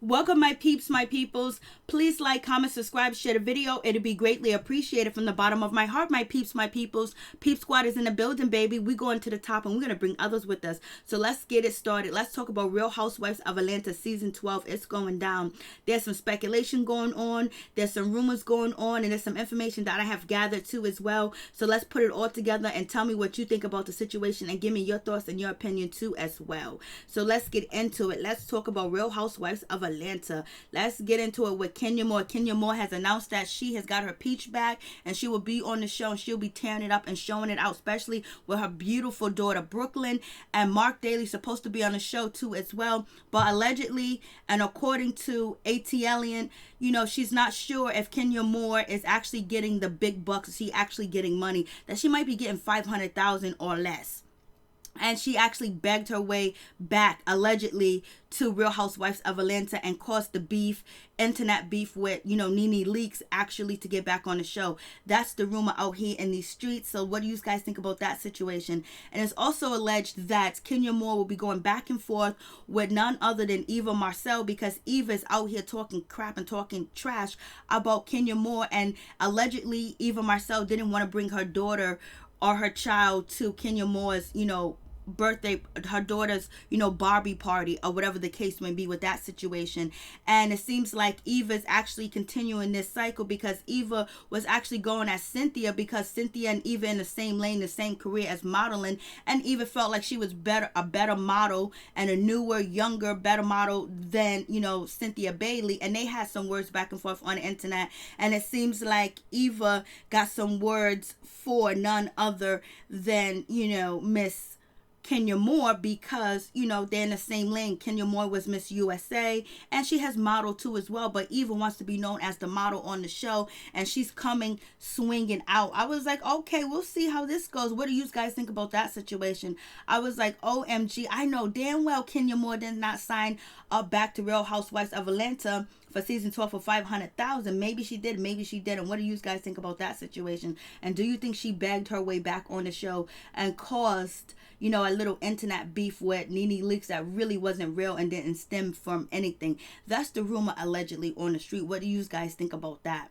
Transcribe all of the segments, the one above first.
Welcome, my peeps, my peoples. Please like, comment, subscribe, share the video. It'd be greatly appreciated from the bottom of my heart, my peeps, my peoples. Peep Squad is in the building, baby. We going to the top, and we're going to bring others with us. So let's get it started. Let's talk about Real Housewives of Atlanta Season 12. It's going down. There's some speculation going on. There's some rumors going on, and there's some information that I have gathered too as well. So let's put it all together and tell me what you think about the situation and give me your thoughts and your opinion too as well. So let's get into it. Let's talk about Real Housewives of Atlanta. Let's get into it with KenyaMoore. KenyaMoore has announced that she has got her peach back and she will be on the show and she'll be tearing it up and showing it out, especially with her beautiful daughter Brooklyn. And Mark Daly's supposed to be on the show too as well. But allegedly, and according to ATLian, she's not sure if KenyaMoore is actually getting the big bucks. Is she actually getting money? That she might be getting $500,000 or less. And she actually begged her way back, allegedly, to Real Housewives of Atlanta and caused the beef, internet beef with, NeNe Leakes actually to get back on the show. That's the rumor out here in these streets. So what do you guys think about that situation? And it's also alleged that KenyaMoore will be going back and forth with none other than Marcille, because Eva's out here talking crap and talking trash about KenyaMoore. And allegedly, Marcille didn't want to bring her daughter or her child to KenyaMoore's, birthday, her daughter's, Barbie party or whatever the case may be with that situation. And it seems like Eva's actually continuing this cycle, because Eva was actually going at Cynthia, because Cynthia and Eva in the same lane, the same career as modeling, and Eva felt like she was a better model and a newer, younger, better model than, Cynthia Bailey. And they had some words back and forth on the internet, and it seems like Eva got some words for none other than, Miss KenyaMoore, because they're in the same lane. KenyaMoore was Miss USA and she has modeled too as well, but Eva wants to be known as the model on the show, and she's coming swinging out. I was like, okay, we'll see how this goes. What do you guys think about that situation? I was like, OMG, I know damn well KenyaMoore did not sign up back to Real Housewives of Atlanta for season 12 for $500,000. Maybe she did, maybe she didn't. What do you guys think about that situation? And do you think she begged her way back on the show and caused a little internet beef with NeNe Leakes that really wasn't real and didn't stem from anything? That's the rumor allegedly on the street. What do you guys think about that?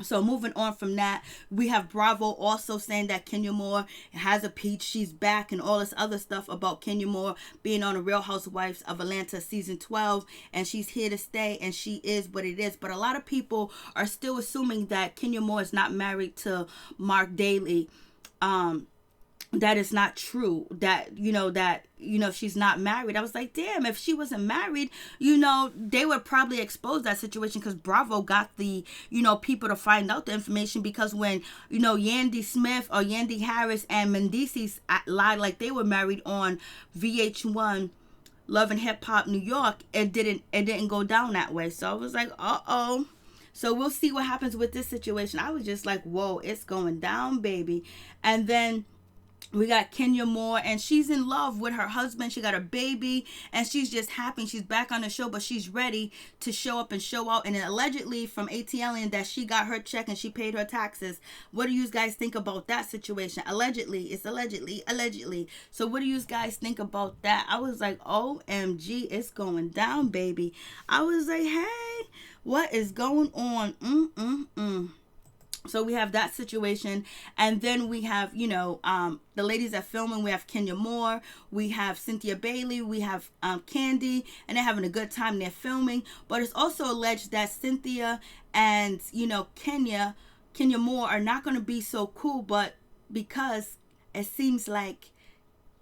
So moving on from that, we have Bravo also saying that KenyaMoore has a peach, she's back, and all this other stuff about KenyaMoore being on the Real Housewives of Atlanta season 12, and she's here to stay, and she is what it is. But a lot of people are still assuming that KenyaMoore is not married to Mark Daly. That is not true. That she's not married. I was like, damn, if she wasn't married, they would probably expose that situation, because Bravo got the, people to find out the information, because when, Yandy Smith or Yandy Harris and Mendices lied like they were married on VH1 Love and Hip Hop New York, it didn't go down that way. So I was like, uh-oh. So we'll see what happens with this situation. I was just like, whoa, it's going down, baby. And then we got KenyaMoore, and she's in love with her husband. She got a baby, and she's just happy. She's back on the show, but she's ready to show up and show out. And allegedly from ATLian that she got her check and she paid her taxes. What do you guys think about that situation? Allegedly. It's allegedly. So what do you guys think about that? I was like, OMG, it's going down, baby. I was like, hey, what is going on? So we have that situation, and then we have, the ladies that filming. We have KenyaMoore, we have Cynthia Bailey, we have Kandi, and they're having a good time. They're filming, but it's also alleged that Cynthia and, KenyaMoore are not going to be so cool, but because it seems like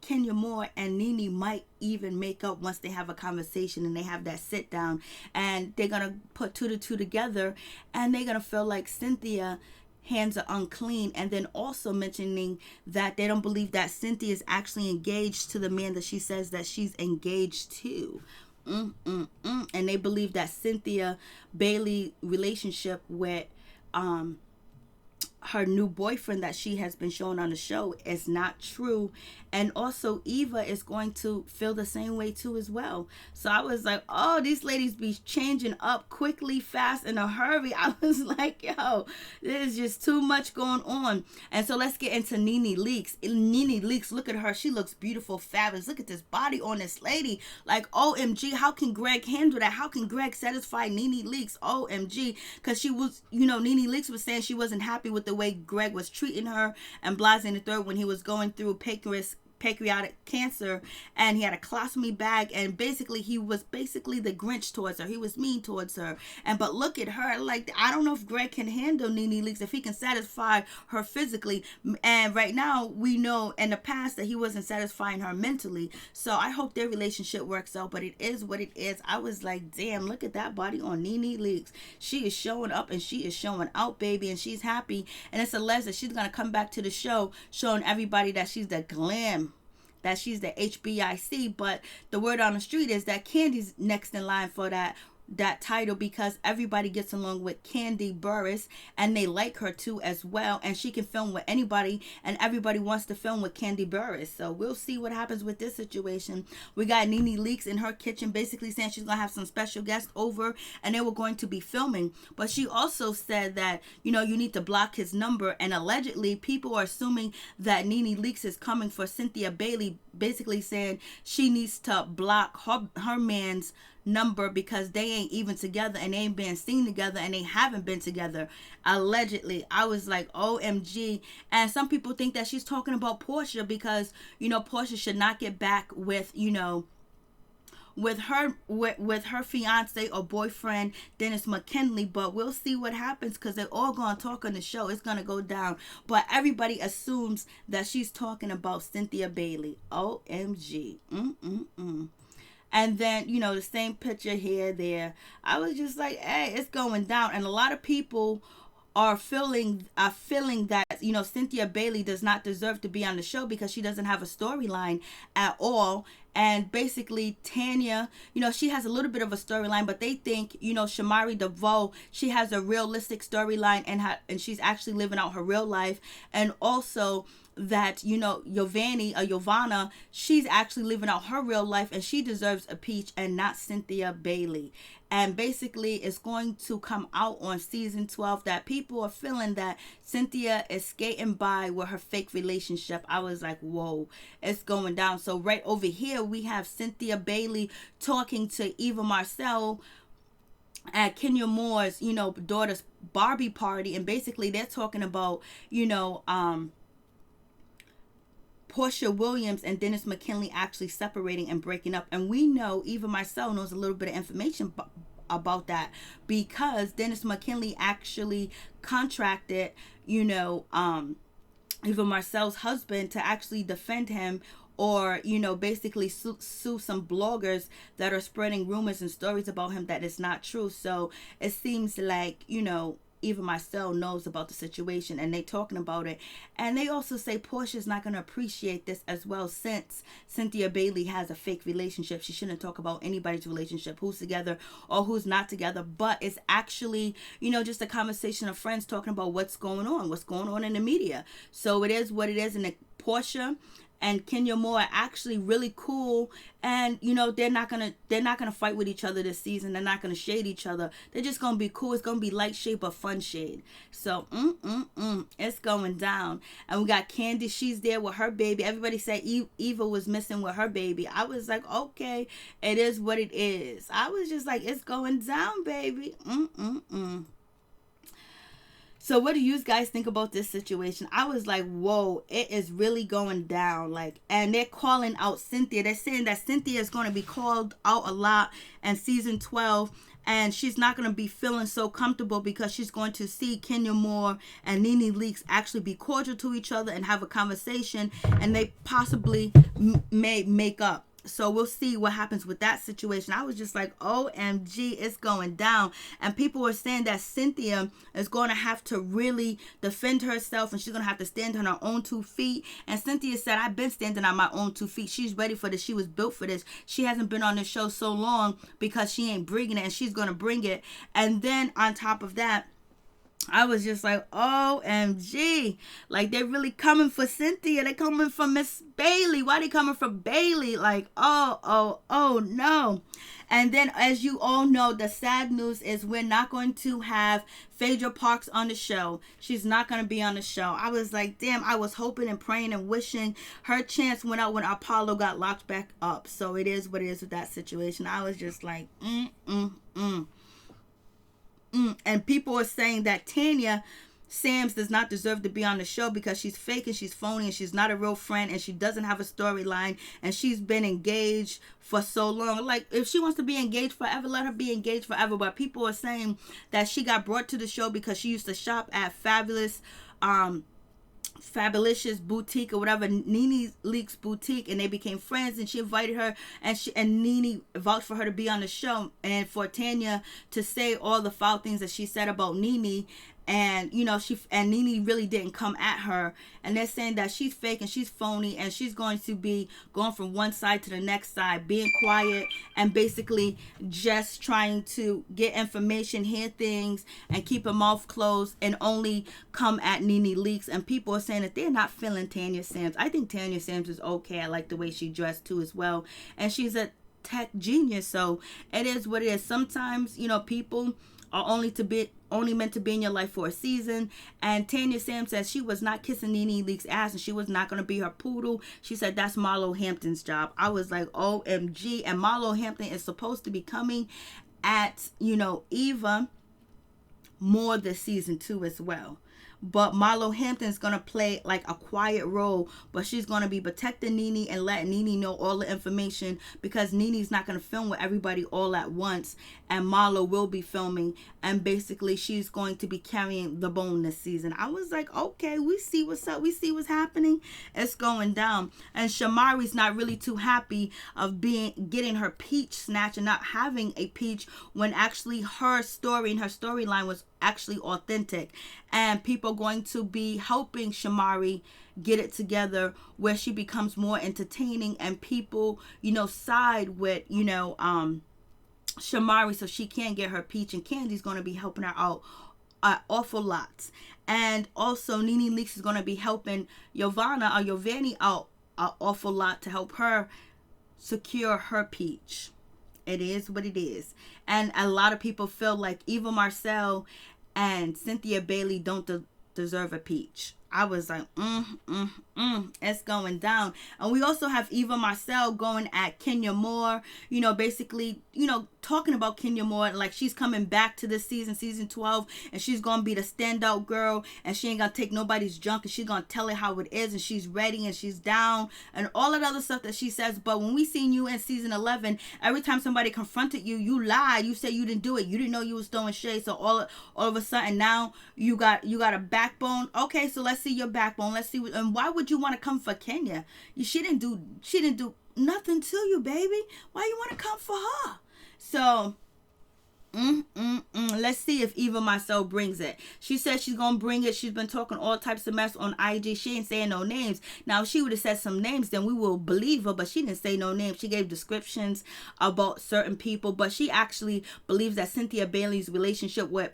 KenyaMoore and NeNe might even make up once they have a conversation and they have that sit down, and they're gonna put two to two together, and they're gonna feel like Cynthia hands are unclean, and then also mentioning that they don't believe that Cynthia is actually engaged to the man that she says that she's engaged to. And they believe that Cynthia Bailey relationship with her new boyfriend that she has been showing on the show is not true. And also Eva is going to feel the same way too as well. So I was like, oh, these ladies be changing up quickly, fast, in a hurry. I was like, yo, there's just too much going on. And so let's get into NeNe Leakes. NeNe Leakes, look at her. She looks beautiful, fabulous. Look at this body on this lady. Like, OMG, how can Greg handle that? How can Greg satisfy NeNe Leakes? OMG. Because she was, NeNe Leakes was saying she wasn't happy with the way Greg was treating her and blasting the third when he was going through pancreatic cancer, and he had a colostomy bag, and basically he was the Grinch towards her. He was mean towards her. But look at her. Like, I don't know if Greg can handle NeNe Leakes, if he can satisfy her physically. And right now we know in the past that he wasn't satisfying her mentally. So I hope their relationship works out, but it is what it is. I was like, damn, look at that body on NeNe Leakes. She is showing up and she is showing out, baby, and she's happy. And it's alleged that she's gonna come back to the show showing everybody that she's the glam, that she's the HBIC. But the word on the street is that Kandi's next in line for that title, because everybody gets along with Kandi Burruss and they like her too as well, and she can film with anybody and everybody wants to film with Kandi Burruss. So we'll see what happens with this situation. We got NeNe Leakes in her kitchen basically saying she's gonna have some special guests over and they were going to be filming, but she also said that you need to block his number, and allegedly people are assuming that NeNe Leakes is coming for Cynthia Bailey, basically saying she needs to block her man's number because they ain't even together and they ain't been seen together and they haven't been together, allegedly. I was like, OMG. And some people think that she's talking about Portia because Portia should not get back with with her fiance or boyfriend Dennis McKinley. But we'll see what happens because they're all gonna talk on the show. It's gonna go down, but everybody assumes that she's talking about Cynthia Bailey. OMG. And then, the same picture here, there. I was just like, hey, it's going down. And a lot of people are feeling that, Cynthia Bailey does not deserve to be on the show because she doesn't have a storyline at all. And basically, Tanya, she has a little bit of a storyline, but they think, Shamari DeVoe, she has a realistic storyline and she's actually living out her real life. And also that, Giovanna, she's actually living out her real life and she deserves a peach and not Cynthia Bailey. And basically it's going to come out on season 12 that people are feeling that Cynthia is skating by with her fake relationship. I was like, whoa, it's going down. So right over here we have Cynthia Bailey talking to Eva Marcille at KenyaMoore's, daughter's Barbie party, and basically they're talking about, Portia Williams and Dennis McKinley actually separating and breaking up. And we know Eva Marcille knows a little bit of information about that because Dennis McKinley actually contracted, Eva Marcelle's husband to actually defend him or, basically sue some bloggers that are spreading rumors and stories about him that is not true. So it seems like, Eva Marcille knows about the situation and they talking about it. And they also say Portia's not going to appreciate this as well since Cynthia Bailey has a fake relationship. She shouldn't talk about anybody's relationship, who's together or who's not together. But it's actually, just a conversation of friends talking about what's going on in the media. So it is what it is. And Portia and KenyaMoore are actually really cool, and they're not gonna fight with each other this season. They're not gonna shade each other. They're just gonna be cool. It's gonna be light shade but fun shade. So it's going down. And we got Kandi. She's there with her baby. Everybody said Eva was missing with her baby. I was like, okay, it is what it is. I was just like, it's going down, baby. So what do you guys think about this situation? I was like, whoa, it is really going down. And they're calling out Cynthia. They're saying that Cynthia is going to be called out a lot in season 12. And she's not going to be feeling so comfortable because she's going to see KenyaMoore and NeNe Leakes actually be cordial to each other and have a conversation. And they possibly may make up. So we'll see what happens with that situation. I was just like, OMG, it's going down. And people were saying that Cynthia is going to have to really defend herself and she's going to have to stand on her own 2 feet. And Cynthia said, I've been standing on my own 2 feet. She's ready for this. She was built for this. She hasn't been on this show so long because she ain't bringing it, and she's going to bring it. And then on top of that, I was just like, OMG. Like, they're really coming for Cynthia. They coming for Miss Bailey. Why they coming for Bailey? Like, oh, no. And then, as you all know, the sad news is we're not going to have Phaedra Parks on the show. She's not going to be on the show. I was like, damn, I was hoping and praying and wishing her chance went out when Apollo got locked back up. So it is what it is with that situation. I was just like, And people are saying that Tanya Sams does not deserve to be on the show because she's fake and she's phony and she's not a real friend and she doesn't have a storyline and she's been engaged for so long. Like, if she wants to be engaged forever, let her be engaged forever. But people are saying that she got brought to the show because she used to shop at Fabulous Boutique or whatever, NeNe Leakes Boutique, and they became friends, and she invited her, and NeNe vouched for her to be on the show, and for Tanya to say all the foul things that she said about NeNe. And, you know, NeNe really didn't come at her. And they're saying that she's fake and she's phony and she's going to be going from one side to the next side, being quiet and basically just trying to get information, hear things, and keep her mouth closed and only come at NeNe Leakes. And people are saying that they're not feeling Tanya Sams. I think Tanya Sams is okay. I like the way she dressed too as well. And she's a tech genius. So it is what it is. Sometimes, you know, people are only meant to be in your life for a season. And Tanya Sams says she was not kissing NeNe Leakes' ass and she was not going to be her poodle. She said that's Marlo Hampton's job. I was like, OMG. And Marlo Hampton is supposed to be coming at, you know, Eva more this season too as well. But Marlo Hampton's going to play like a quiet role, but she's going to be protecting NeNe and letting NeNe know all the information because NeNe's not going to film with everybody all at once, and Marlo will be filming, and basically she's going to be carrying the bone this season. I was like, okay, we see what's up. We see what's happening. It's going down. And Shamari's not really too happy of getting her peach snatched and not having a peach when actually her story and her storyline was actually authentic, and people going to be helping Shamari get it together where she becomes more entertaining and people, you know, side with, you know, Shamari so she can get her peach, and Kandi's going to be helping her out awful lots. And also NeNe Leakes is going to be helping Yovani out an awful lot to help her secure her peach. It is what it is. And a lot of people feel like Eva Marcille and Cynthia Bailey don't deserve a peach. I was like, it's going down. And we also have Eva Marcille going at KenyaMoore, you know, basically, you know, talking about KenyaMoore, like she's coming back to this season 12, and she's going to be the standout girl, and she ain't going to take nobody's junk, and she's going to tell it how it is, and she's ready, and she's down, and all that other stuff that she says. But when we seen you in season 11, every time somebody confronted you, you lied. You said you didn't do it. You didn't know you was throwing shade. So all of a sudden now you got a backbone. Okay, so let's see your backbone. Let's see and why would you want to come for Kenya? She didn't do nothing to you, baby. Why you want to come for her? So let's see if Eva Marcille brings it. She said she's gonna bring it. She's been talking all types of mess on IG. She ain't saying no names. Now, if she would have said some names, then we will believe her, but she didn't say no names. She gave descriptions about certain people, but she actually believes that Cynthia Bailey's relationship with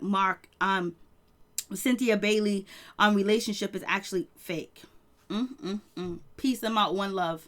Cynthia Bailey relationship is actually fake. Peace. I'm out. One love.